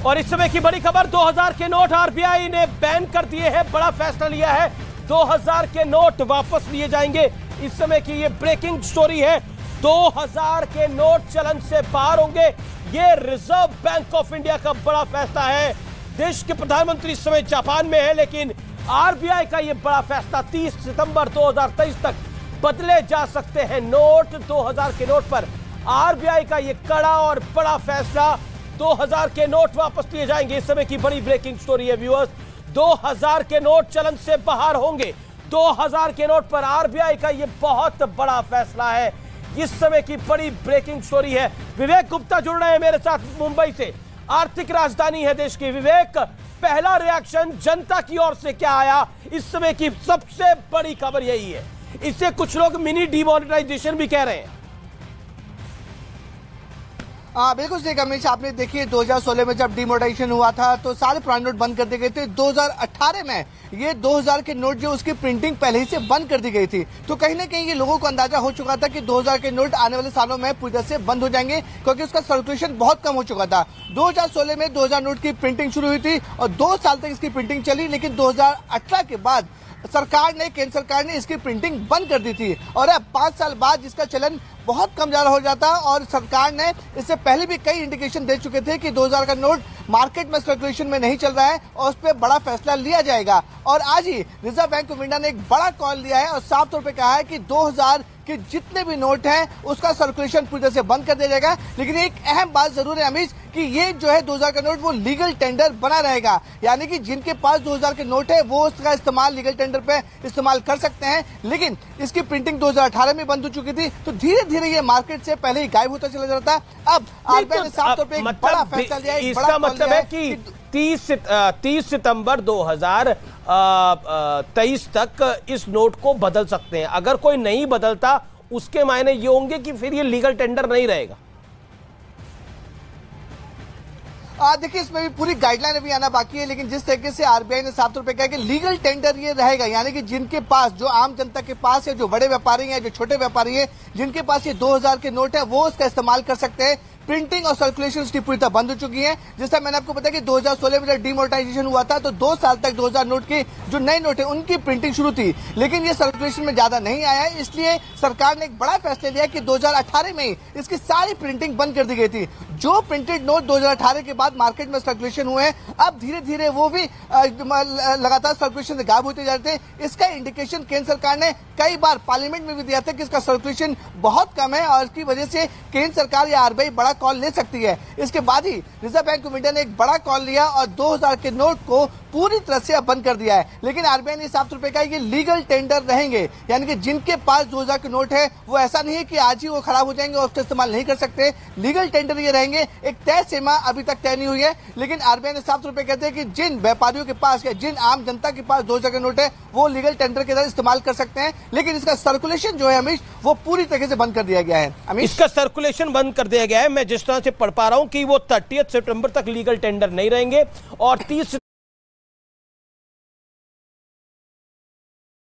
और इस समय की बड़ी खबर, 2000 के नोट आरबीआई ने बैन कर दिए हैं। बड़ा फैसला लिया है, 2000 के नोट वापस लिए जाएंगे। इस समय की ये ब्रेकिंग स्टोरी है, 2000 के नोट चलन से बाहर होंगे। ये रिजर्व बैंक ऑफ इंडिया का बड़ा फैसला है। देश के प्रधानमंत्री इस समय जापान में है, लेकिन आरबीआई का ये बड़ा फैसला 30 सितंबर 2023 तक बदले जा सकते हैं नोट। 2000 के नोट पर आरबीआई का ये कड़ा और बड़ा फैसला, 2000 के नोट वापस लिए जाएंगे। इस समय की बड़ी ब्रेकिंग स्टोरी है व्यूअर्स, 2000 के नोट चलन से बाहर होंगे। 2000 के नोट पर आरबीआई का ये बहुत बड़ा फैसला है। इस समय की बड़ी ब्रेकिंग स्टोरी है। विवेक गुप्ता जुड़ रहे हैं मेरे साथ मुंबई से, आर्थिक राजधानी है देश की। विवेक, पहला रिएक्शन जनता की ओर से क्या आया? इस समय की सबसे बड़ी खबर यही है, इससे कुछ लोग मिनी डिमोनेटाइजेशन भी कह रहे हैं। बिल्कुल सही कमिश, आपने देखिए 2016 में जब डिमोनेटाइजेशन हुआ था तो सारे पुराने नोट बंद कर दिए गए थे। 2018 में ये 2000 के नोट जो उसकी प्रिंटिंग पहले ही से बंद कर दी गई थी, तो कहीं ना कहीं ये लोगों को अंदाजा हो चुका था कि 2000 के नोट आने वाले सालों में पूरी तरह से बंद हो जाएंगे, क्योंकि उसका सर्कुलेशन बहुत कम हो चुका था। 2016 में 2000 नोट की प्रिंटिंग शुरू हुई थी और 2 साल तक इसकी प्रिंटिंग चली, लेकिन 2018 के बाद केंद्र सरकार ने इसकी प्रिंटिंग बंद कर दी थी और अब 5 साल बाद जिसका चलन बहुत कम ज्यादा हो जाता, और सरकार ने इससे पहले भी कई इंडिकेशन दे चुके थे कि 2000 का नोट मार्केट में सर्कुलेशन में नहीं चल रहा है और उस पर बड़ा फैसला लिया जाएगा। और आज ही रिजर्व बैंक ऑफ इंडिया ने एक बड़ा कॉल लिया है और साफ तौर पे कहा है कि 2000 के जितने भी नोट हैं उसका सर्कुलेशन पूरी तरह से बंद कर दिया जाएगा। लेकिन एक अहम बात जरूर है अमीश, कि ये जो है 2000 का नोट वो लीगल टेंडर बना रहेगा, यानी कि जिनके पास 2000 के नोट है वो उसका इस्तेमाल लीगल टेंडर पे इस्तेमाल कर सकते हैं। लेकिन इसकी प्रिंटिंग 2018 में बंद हो चुकी थी, तो धीरे धीरे ये मार्केट से पहले ही गायब होता चला जाता। अब आरबीआई ने साफ तौर पे एक बड़ा फैसला लिया है। इसका मतलब है कि 30 सितंबर 2023 तक इस नोट को बदल सकते हैं। अगर कोई नहीं बदलता उसके मायने ये होंगे कि फिर ये लीगल टेंडर नहीं रहेगा। देखिए इसमें भी पूरी गाइडलाइन अभी आना बाकी है, लेकिन जिस तरीके से आरबीआई ने साफ तौर पे कहा कि लीगल टेंडर ये रहेगा, यानी कि जिनके पास, जो आम जनता के पास है, जो बड़े व्यापारी हैं, जो छोटे व्यापारी हैं, जिनके पास ये 2000 के नोट है वो उसका इस्तेमाल कर सकते हैं। प्रिंटिंग और सर्कुलेशन इसकी पूरी तरह बंद हो चुकी है। जैसा मैंने आपको बताया कि 2016 में जब डिमोनेटाइजेशन हुआ था तो 2 साल तक 2000 नोट के जो नए नोट है उनकी प्रिंटिंग शुरू थी, लेकिन ये सर्कुलेशन में ज्यादा नहीं आया है। इसलिए सरकार ने एक बड़ा फैसला लिया कि 2018 में ही इसकी सारी प्रिंटिंग बंद कर दी गई थी। जो प्रिंटेड नोट 2018 के बाद मार्केट में सर्कुलेशन हुए हैं, अब धीरे धीरे वो भी लगातार सर्कुलेशन से गायब होते जा रहे थे। इसका इंडिकेशन केंद्र सरकार ने कई बार पार्लियामेंट में भी दिया था कि इसका सर्कुलेशन बहुत कम है और इसकी वजह से केंद्र सरकार या आरबीआई बड़ा कॉल ले सकती है। इसके बाद ही रिजर्व बैंक ऑफ इंडिया ने एक बड़ा कॉल लिया और 2000 के नोट को पूरी तरह से बंद कर दिया है। लेकिन आरबीआई ने साफ तौर पर कहा कि लीगल टेंडर रहेंगे, यानी कि जिनके पास 2000 के नोट है वो ऐसा नहीं है कि आज ही वो खराब हो जाएंगे और उसका इस्तेमाल नहीं कर सकते। लीगल टेंडर ये रहेंगे। एक तय सीमा अभी तक तय नहीं हुई है, लेकिन आरबीआई ने साफ तौर पर कहते हैं कि जिन व्यापारियों के पास या जिन आम जनता के पास 2000 के नोट है वो लीगल टेंडर के तहत इस्तेमाल कर सकते हैं। लेकिन इसका सर्कुलेशन जो है अमीश वो पूरी तरीके से बंद कर दिया गया है। अमीश, इसका सर्कुलेशन बंद कर दिया गया है। मैं जिस तरह से पढ़ पा रहा हूं कि वो 30 सितंबर तक लीगल टेंडर नहीं रहेंगे और 30